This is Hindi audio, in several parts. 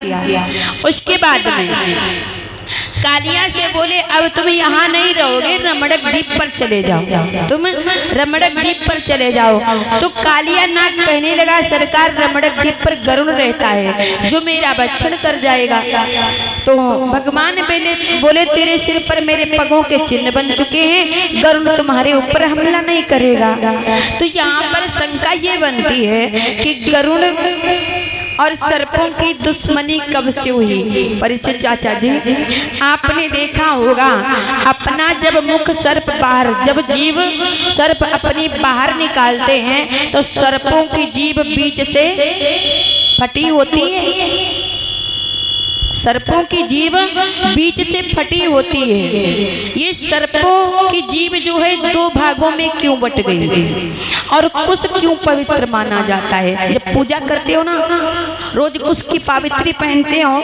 किया। उसके बाद में कालिया से बोले अब तुम यहाँ नहीं रहोगे, रमणक द्वीप पर चले जाओ, तुम रमणक द्वीप पर चले जाओ। तो कालिया नाग कहने लगा सरकार रमणक द्वीप पर गरुड़ रहता है जो मेरा भक्षण कर जाएगा। तो भगवान बोले तेरे सिर पर मेरे पगों के चिन्ह बन चुके हैं, गरुड़ तुम्हारे ऊपर हमला नहीं करेगा। तो यहाँ पर शंका ये बनती है कि गरुड़ और सर्पों की दुश्मनी कब से हुई? परीक्षित चाचा जी, आपने देखा होगा अपना जब मुख सर्प बाहर, जब जीभ सर्प अपनी बाहर निकालते हैं तो सर्पों की जीभ बीच से फटी होती है, सर्पों की जीभ बीच से फटी होती है। ये सर्पों की जीभ जो है दो भागों में क्यों बट गई और कुश क्यों पवित्र माना जाता है? जब पूजा करते हो ना, रोज कुश की पावित्री पहनते हो,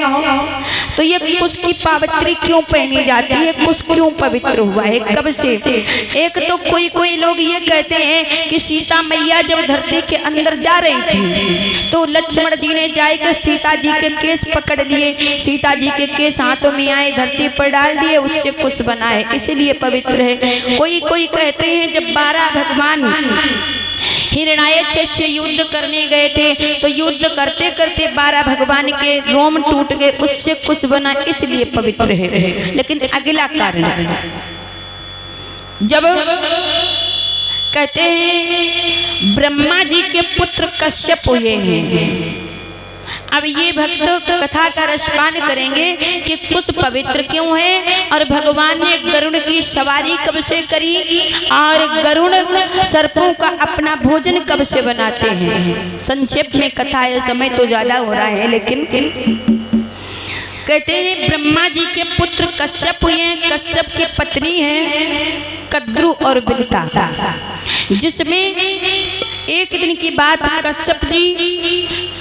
तो ये कुश की पावित्री क्यों पहनी जाती है? कुश क्यों पवित्र हुआ है, कब से? एक तो कोई लोग ये कहते हैं कि सीता मैया जब धरती के अंदर जा रही थी तो लक्ष्मण जी ने जाकर सीता जी के केस पकड़ लिए, सीता जी के केस हाथों में आए, धरती पर डाल दिए, उससे कुश बनाए, इसलिए पवित्र है। कोई कहते हैं जब 12 भगवान हिरण्याक्ष से युद्ध करने गए थे तो युद्ध करते करते 12 भगवान के रोम टूट गए, उससे कुश बना, इसलिए पवित्र है। लेकिन अगला कारण जब कहते हैं ब्रह्मा जी के पुत्र कश्यप हुए हैं, अब ये भक्त कथा का रसपान करेंगे कि कुश पवित्र क्यों है और भगवान ने गरुड़ की सवारी कब से करी और गरुड़ सर्पों का अपना भोजन कब से बनाते हैं। संक्षेप में कथा है, समय तो ज्यादा हो रहा है, लेकिन कहते हैं ब्रह्मा जी के पुत्र कश्यप हुए हैं, कश्यप की पत्नी है कद्रु और बिलता, जिसमें एक दिन की बात कश्यप जी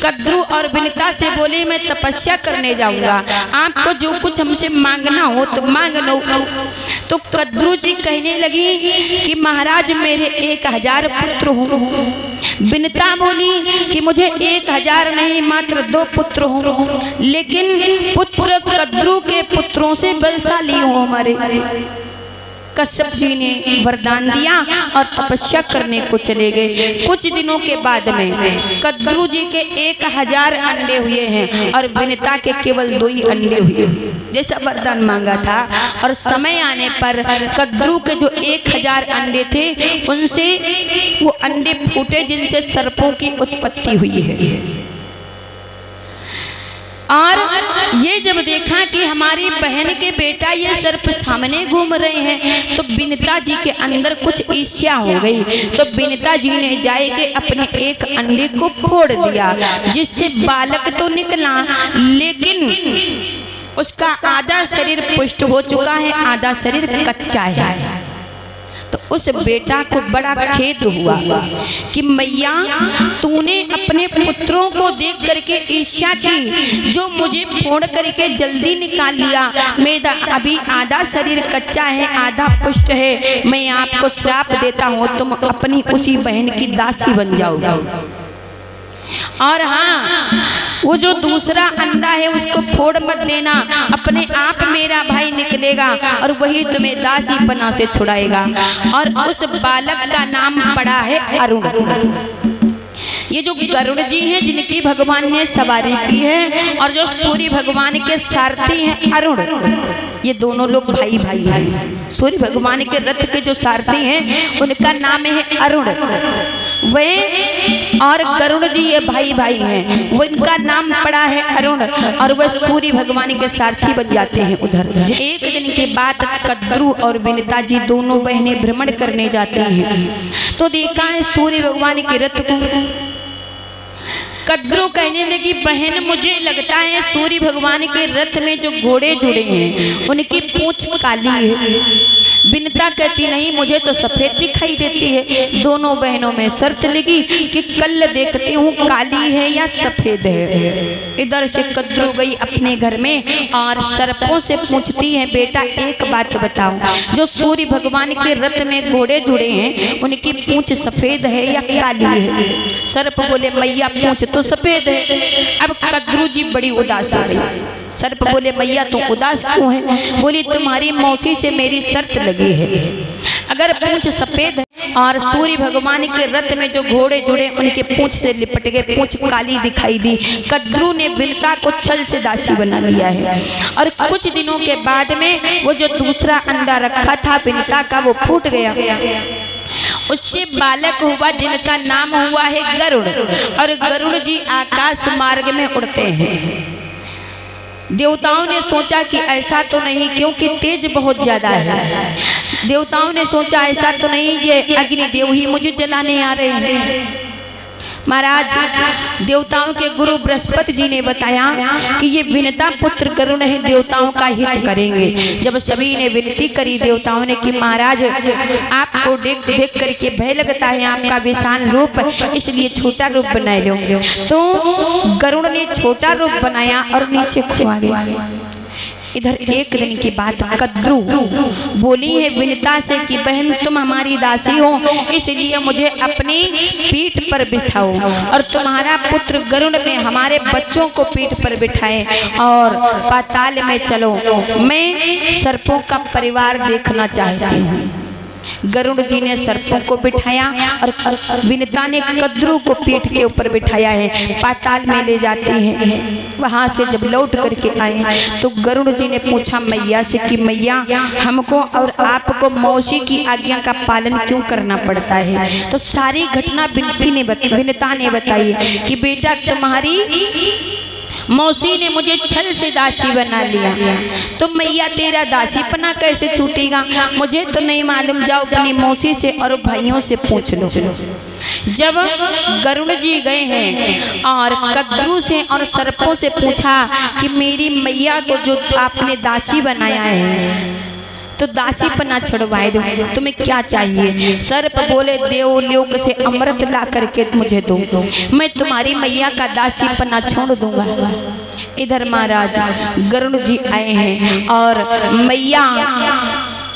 कद्रु और बिलता से बोले मैं तपस्या करने जाऊंगा, आपको जो कुछ हमसे मांगना हो तो मांग लो। तो कद्रु जी कहने लगी कि महाराज मेरे 1000 पुत्र हो। बिलता बोली कि मुझे 1000 नहीं मात्र 2 पुत्र हो, लेकिन पुत्र कद्रु के पुत्रों से बलशाली हो हमारे। कश्यप जी ने वरदान दिया और तपस्या करने को चले गए। कुछ दिनों के बाद में कद्रु जी के 1000 अंडे हुए हैं और विनिता के केवल 2 ही अंडे हुए, जैसा वरदान मांगा था। और समय आने पर कद्रु के जो 1000 अंडे थे उनसे वो अंडे फूटे जिनसे सर्पों की उत्पत्ति हुई है। और ये जब देखा कि हमारी बहन के बेटा ये सर्प सामने घूम रहे हैं तो बिनता जी के अंदर कुछ ईर्ष्या हो गई। तो बिनता जी ने जाके अपने एक अंडे को फोड़ दिया, जिससे बालक तो निकला लेकिन उसका आधा शरीर पुष्ट हो चुका है, आधा शरीर कच्चा है। तो उस बेटा को बड़ा खेद हुआ कि मैया तूने अपने पुत्रों को देख करके ईर्ष्या की, जो मुझे फोड़ करके जल्दी निकाल लिया। मेरा अभी आधा शरीर कच्चा है, आधा पुष्ट है। मैं आपको श्राप देता हूँ, तुम अपनी उसी बहन की दासी बन जाओगे। और हाँ, वो जो दूसरा अंडा है उसको फोड़ मत देना, अपने आप मेरा भाई निकलेगा और वही तुम्हें दासी पना से छुड़ाएगा। और उस बालक का नाम पड़ा है अरुण। ये जो गरुड़ जी हैं जिनकी भगवान ने सवारी की है और जो सूर्य भगवान के सारथी हैं अरुण, ये दोनों लोग भाई भाई हैं। सूर्य भगवान के रथ के जो सारथी हैं उनका नाम है अरुण, वे और गरुड़ जी ये भाई भाई हैं, वो इनका नाम पड़ा है अरुण और वह सूर्य भगवान के सारथी बन जाते हैं उधर। एक दिन के बाद कद्रु और बिलता जी दोनों बहनें भ्रमण करने जाती हैं तो देखा है सूर्य भगवान के रथ को। कद्रु कहने लगी बहन मुझे लगता है सूर्य भगवान के रथ में जो घोड़े जुड़े हैं उनकी पूंछ काली है। बिनता कहती नहीं, मुझे तो सफेद दिखाई देती है। दोनों बहनों में शर्त लगी कि कल देखती हूँ काली है या सफेद है। इधर से कद्रु गई अपने घर में और सर्पों से पूछती है बेटा एक बात बताओ, जो सूर्य भगवान के रथ में घोड़े जुड़े हैं उनकी पूंछ सफेद है या काली है? सर्प बोले मैया पूंछ तो सफेद है। अब कद्रू जी बड़ी उदास हो गई। सर्प बोले मैया तुम उदास क्यों है? बोली तुम्हारी मौसी से मेरी शर्त लगी है, अगर पूंछ सफेद है और सूर्य भगवान के रथ में जो घोड़े जुड़े उनके पूंछ से लिपट गए, पूंछ काली दिखाई दी। कद्रू ने विनता को छल से दासी बना लिया है और कुछ दिनों के बाद में वो जो दूसरा अंडा रखा था विनता का वो फूट गया। उससे बालक हुआ जिनका नाम हुआ है गरुड़, और गरुड़ जी आकाश मार्ग में उड़ते हैं। देवताओं ने सोचा कि ऐसा तो नहीं, क्योंकि तेज बहुत ज्यादा है। देवताओं ने सोचा ऐसा तो नहीं ये अग्निदेव ही मुझे जलाने आ रहे हैं। महाराज देवताओं के गुरु बृहस्पति जी ने बताया कि ये विनता पुत्र गरुड़ है, देवताओं का हित करेंगे। जब सभी ने विनती करी देवताओं ने कि महाराज आपको देख करके भय लगता है, आपका विशाल रूप, इसलिए छोटा रूप बना लो। तो गरुड़ ने छोटा रूप बनाया और नीचे खुआ गया। इधर एक दिन की बात, कद्रू बोली है विनता से कि बहन तुम हमारी दासी हो, इसलिए मुझे अपनी पीठ पर बिठाओ और तुम्हारा पुत्र गरुड़ में हमारे बच्चों को पीठ पर बिठाए और पाताल में चलो, मैं सर्पों का परिवार देखना चाहती हूँ। गरुड़ जी ने सर्पों को बिठाया और विनता ने कद्रू को पीठ के ऊपर बिठाया है, पाताल में ले जाते हैं। वहां से जब लौट करके आए तो गरुड़ जी ने पूछा मैया से कि मैया हमको और आपको मौसी की आज्ञा का पालन क्यों करना पड़ता है? तो सारी घटना विनता ने बताई कि बेटा तुम्हारी मौसी ने मुझे छल से दासी बना लिया, तो मैया तेरा दासीपना कैसे छूटेगा? मुझे तो नहीं मालूम, जाओ अपनी मौसी से और भाइयों से पूछ लो। जब गरुड़ जी गए हैं और कद्रू से और सर्पों से पूछा कि मेरी मैया को जो आपने दासी बनाया है तो दासीपना छुड़वाए दो, तुम्हें क्या चाहिए? सर्प बोले देवलोक से अमृत ला करके मुझे दो, मैं तुम्हारी मैया का दासीपना छोड़ दूंगा। इधर महाराज गरुड़ जी आए हैं और मैया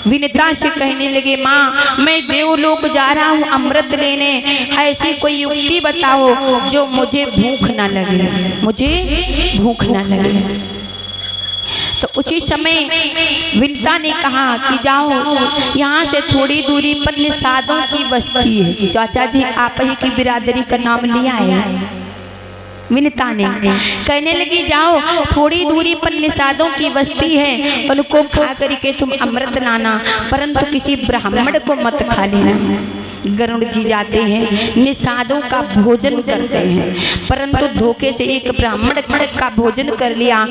विनता से कहने लगे माँ मैं देवलोक जा रहा हूँ अमृत लेने, ऐसी कोई युक्ति बताओ जो मुझे भूख ना लगे, मुझे भूख ना लगे। तो उसी समय विनता ने कहा कि जाओ यहाँ से थोड़ी दूरी पर निषादों की बस्ती है। चाचा जी आप ही की बिरादरी का नाम लिया है। विनता ने कहने लगी जाओ थोड़ी दूरी पर निषादों की बस्ती है, उनको खा करके तुम अमृत लाना, परंतु किसी ब्राह्मण को मत खा लेना। गरुड़ जी जाते हैं, निषादों का भोजन करते हैं, परंतु धोखे से एक ब्राह्मण का भोजन कर लिया,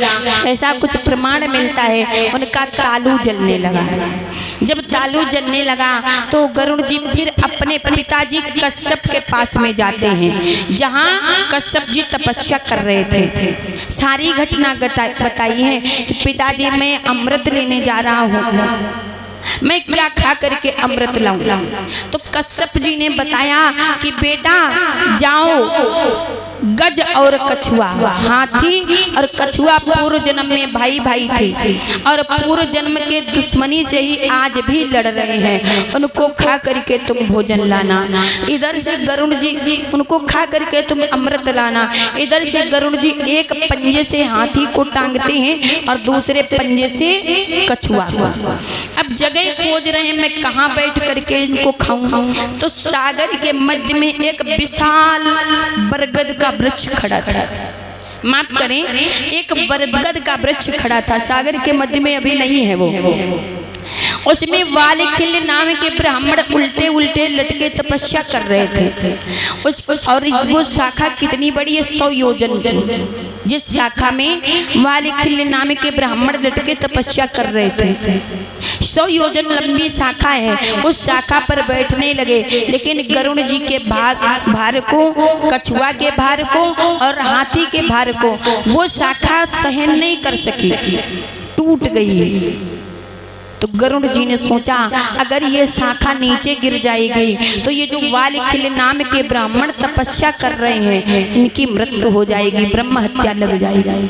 ऐसा कुछ प्रमाण मिलता है। उनका तालू जलने लगा। जब तालू जलने लगा तो गरुड़ जी फिर अपने पिताजी कश्यप के पास में जाते हैं, जहाँ कश्यप जी तपस्या कर रहे थे। सारी घटना बताई है कि पिताजी मैं अमृत लेने जा रहा हूँ, मैं क्या खा करके अमृत लाऊं? तो कश्यप जी ने बताया कि बेटा जाओ, गज और कछुआ, हाथी और कछुआ पूर्व जन्म में भाई भाई थे और पूर्व जन्म के दुश्मनी से ही आज भी लड़ रहे हैं, उनको खा करके तुम भोजन लाना। इधर से गरुड़ जी उनको खा करके तुम अमृत लाना। इधर से गरुड़ जी एक पंजे से हाथी को टांगते हैं और दूसरे पंजे से कछुआ को। अब जगह खोज रहे हैं मैं कहाँ बैठ करके इनको खाऊं, तो सागर के मध्य में एक विशाल बरगद का वृक्ष खड़ा था। माफ करें, एक बरगद का वृक्ष खड़ा था, सागर के मध्य में अभी नहीं है वो। उसमें वालिखिल नाम के ब्राह्मण उल्टे उल्टे लटके तपस्या कर रहे थे। और वो शाखा कितनी बड़ी है, 100 योजन की। जिस शाखा में वालिखिल नाम के ब्राह्मण लटके तपस्या कर रहे थे, 100 योजन लंबी शाखा है। उस शाखा पर बैठने लगे, लेकिन गरुड़ जी के भार को, कछुआ के भार को और हाथी के भार को वो शाखा सहन नहीं कर सकी, टूट गई। तो गरुड़ जी ने सोचा अगर ये शाखा नीचे गिर जाएगी तो ये जो वालिखिल नाम के ब्राह्मण तपस्या कर रहे हैं इनकी मृत्यु हो जाएगी, ब्रह्म हत्या लग जाएगी।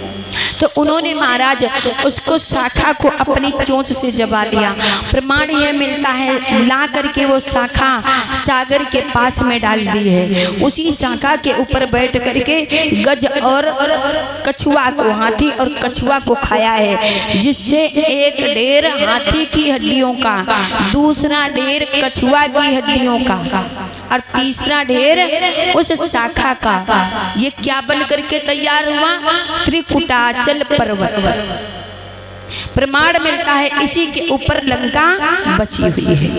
तो उन्होंने महाराज उसको शाखा को अपनी चोंच से जबा लिया। प्रमाण यह मिलता है ला करके वो शाखा सागर के पास में डाल दी है। उसी शाखा के ऊपर बैठ करके गज और कछुआ को, हाथी और कछुआ को खाया है, जिससे एक ढेर हाथी की हड्डियों का, दूसरा ढेर कछुआ की हड्डियों का और तीसरा ढेर उस शाखा का। ये क्या बन करके तैयार हुआ? त्रिकुटाचल पर्वत। प्रमाण मिलता है इसी के ऊपर लंका बसी हुई है।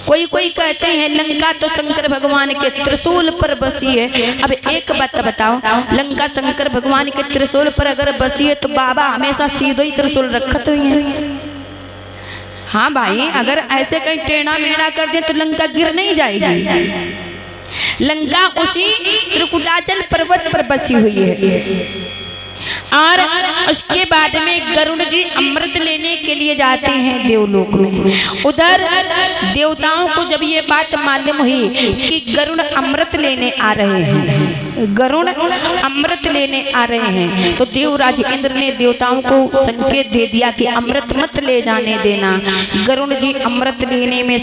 कोई कोई कहते हैं लंका तो शंकर भगवान के त्रिशूल पर बसी है। अब एक बात बताओ, लंका शंकर भगवान के त्रिशूल पर अगर बसी है तो बाबा हमेशा सीधो ही त्रिशूल रखत हुई है। हाँ भाई, अगर ऐसे कहीं टेढ़ा मेढ़ा कर दे तो लंका गिर नहीं जाएगी। लंका उसी त्रिकुटाचल पर्वत पर बसी हुई है। और उसके बाद में गरुड़ जी अमृत लेने के लिए जाते हैं देवलोक में। उधर देवताओं को जब ये बात मालूम हुई कि गरुड़ अमृत लेने आ रहे हैं, गरुड़ अमृत लेने आ रहे हैं, तो देवराज इंद्र ने देवताओं को संकेत दे दिया कि अमृत मत ले जाने देना। गरुड़ जी अमृत लेने में